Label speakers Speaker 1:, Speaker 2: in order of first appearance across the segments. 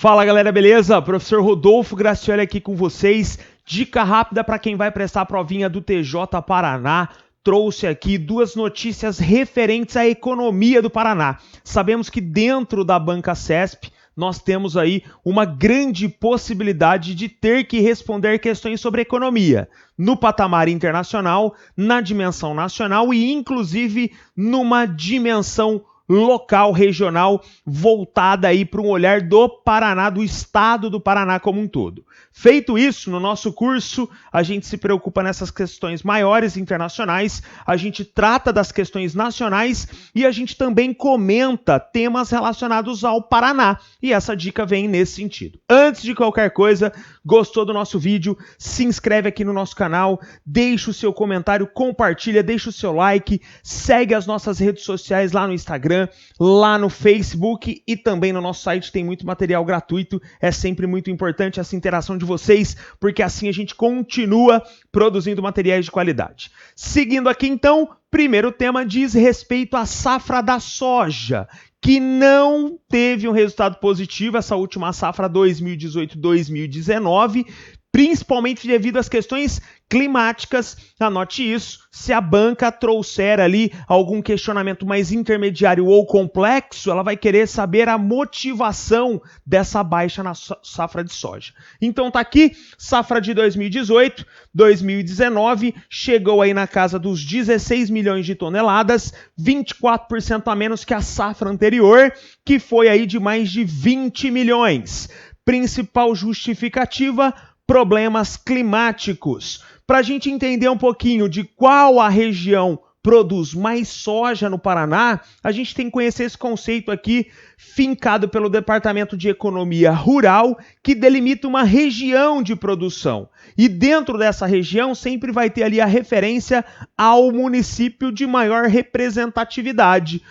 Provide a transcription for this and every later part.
Speaker 1: Fala galera, beleza? Professor Rodolfo Gracioli aqui com vocês. Dica rápida para quem vai prestar a provinha do TJ Paraná. Trouxe aqui duas notícias referentes à economia do Paraná. Sabemos que dentro da banca CESP nós temos aí uma grande possibilidade de ter que responder questões sobre economia no patamar internacional, na dimensão nacional e inclusive numa dimensão local, regional, voltada aí para um olhar do Paraná, do estado do Paraná como um todo. Feito isso, no nosso curso, a gente se preocupa nessas questões maiores internacionais, a gente trata das questões nacionais e a gente também comenta temas relacionados ao Paraná. E essa dica vem nesse sentido. Antes de qualquer coisa, gostou do nosso vídeo? Se inscreve aqui no nosso canal, deixa o seu comentário, compartilha, deixa o seu like, segue as nossas redes sociais lá no Instagram, lá no Facebook e também no nosso site tem muito material gratuito. É sempre muito importante essa interação de vocês, porque assim a gente continua produzindo materiais de qualidade. Seguindo aqui então, primeiro tema diz respeito à safra da soja, que não teve um resultado positivo, essa última safra 2018-2019, principalmente devido às questões climáticas. Anote isso, se a banca trouxer ali algum questionamento mais intermediário ou complexo, ela vai querer saber a motivação dessa baixa na safra de soja. Então tá aqui, safra de 2018, 2019, chegou aí na casa dos 16 milhões de toneladas, 24% a menos que a safra anterior, que foi aí de mais de 20 milhões. Principal justificativa: problemas climáticos. Para a gente entender um pouquinho de qual a região produz mais soja no Paraná, a gente tem que conhecer esse conceito aqui, fincado pelo Departamento de Economia Rural, que delimita uma região de produção. E dentro dessa região sempre vai ter ali a referência ao município de maior representatividade.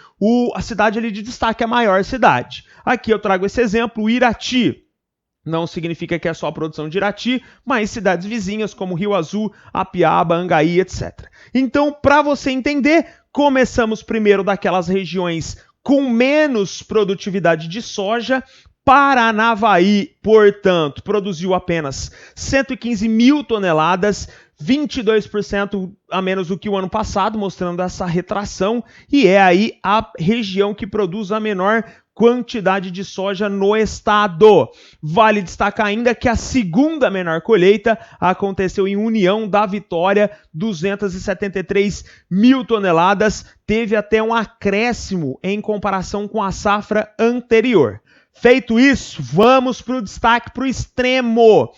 Speaker 1: A cidade ali de destaque é a maior cidade. Aqui eu trago esse exemplo, o Irati. Não significa que é só a produção de Irati, mas cidades vizinhas como Rio Azul, Apiaba, Angaí, etc. Então, para você entender, começamos primeiro daquelas regiões com menos produtividade de soja. Paranavaí, portanto, produziu apenas 115 mil toneladas, 22% a menos do que o ano passado, mostrando essa retração, e é aí a região que produz a menor quantidade de soja no estado. Vale destacar ainda que a segunda menor colheita aconteceu em União da Vitória, 273 mil toneladas, teve até um acréscimo em comparação com a safra anterior. Feito isso, vamos para o destaque, para o extremo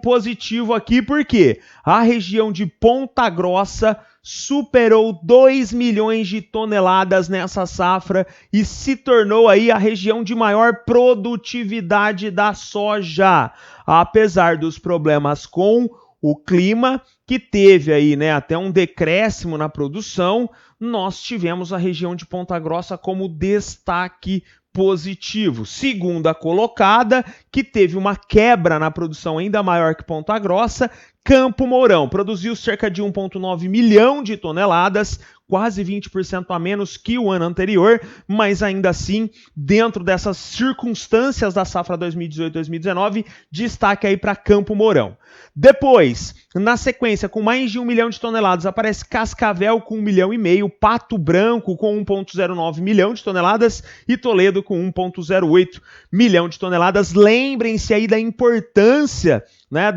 Speaker 1: positivo aqui, porque a região de Ponta Grossa superou 2 milhões de toneladas nessa safra e se tornou aí a região de maior produtividade da soja, apesar dos problemas com o clima, que teve aí, até um decréscimo na produção. Nós tivemos a região de Ponta Grossa como destaque positivo. Segunda colocada, que teve uma quebra na produção ainda maior que Ponta Grossa, Campo Mourão. Produziu cerca de 1,9 milhão de toneladas, quase 20% a menos que o ano anterior, mas ainda assim, dentro dessas circunstâncias da safra 2018-2019, destaque aí para Campo Mourão. Depois, na sequência, com mais de 1 milhão de toneladas, aparece Cascavel com 1,5 milhão, Pato Branco com 1,09 milhão de toneladas e Toledo com 1,08 milhão de toneladas. Lembrem-se aí da importância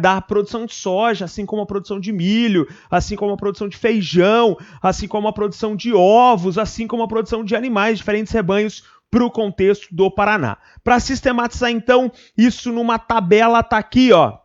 Speaker 1: da produção de soja, assim como a produção de milho, assim como a produção de feijão, assim como a produção de ovos, assim como a produção de animais, diferentes rebanhos, para o contexto do Paraná. Para sistematizar então, isso numa tabela tá aqui, ó.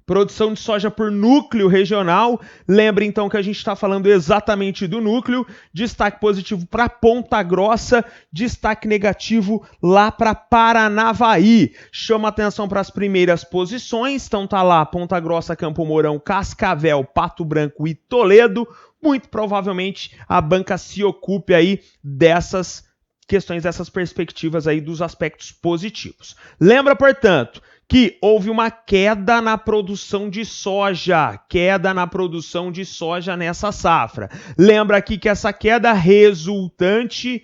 Speaker 1: Produção de soja por núcleo regional. Lembra então que a gente está falando exatamente do núcleo. Destaque positivo para Ponta Grossa, destaque negativo lá para Paranavaí. Chama atenção para as primeiras posições. Então tá lá Ponta Grossa, Campo Mourão, Cascavel, Pato Branco e Toledo. Muito provavelmente a banca se ocupe aí dessas questões, dessas perspectivas aí dos aspectos positivos. Lembra, portanto, que houve uma queda na produção de soja, nessa safra. Lembra aqui que essa queda resultante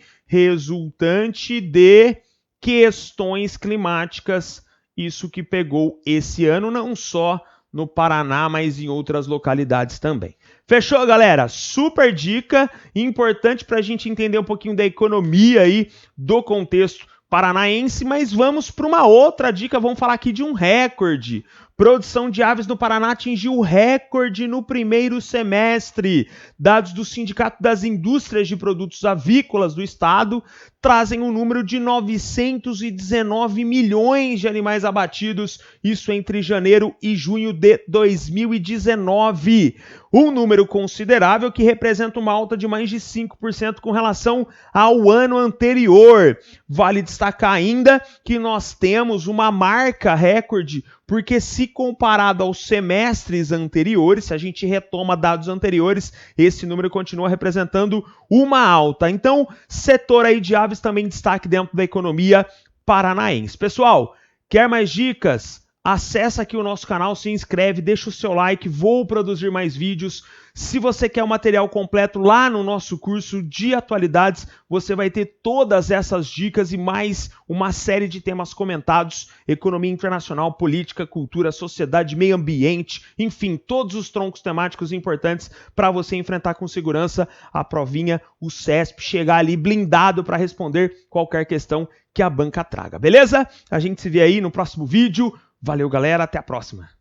Speaker 1: de questões climáticas isso que pegou esse ano, não só no Paraná, mas em outras localidades também. Fechou, galera? Super dica, importante para a gente entender um pouquinho da economia aí, do contexto paranaense, mas vamos para uma outra dica, vamos falar aqui de um recorde. Produção de aves no Paraná atingiu recorde no primeiro semestre. Dados do Sindicato das Indústrias de Produtos Avícolas do Estado trazem um número de 919 milhões de animais abatidos, isso entre janeiro e junho de 2019. Um número considerável que representa uma alta de mais de 5% com relação ao ano anterior. Vale destacar ainda que nós temos uma marca recorde, porque se comparado aos semestres anteriores, se a gente retoma dados anteriores, esse número continua representando uma alta. Então, setor aí de aves também destaque dentro da economia paranaense. Pessoal, quer mais dicas? Acesse aqui o nosso canal, se inscreve, deixa o seu like, vou produzir mais vídeos. Se você quer o material completo lá no nosso curso de atualidades, você vai ter todas essas dicas e mais uma série de temas comentados, economia internacional, política, cultura, sociedade, meio ambiente, enfim, todos os troncos temáticos importantes para você enfrentar com segurança a provinha, o CESP, chegar ali blindado para responder qualquer questão que a banca traga, beleza? A gente se vê aí no próximo vídeo. Valeu, galera. Até a próxima.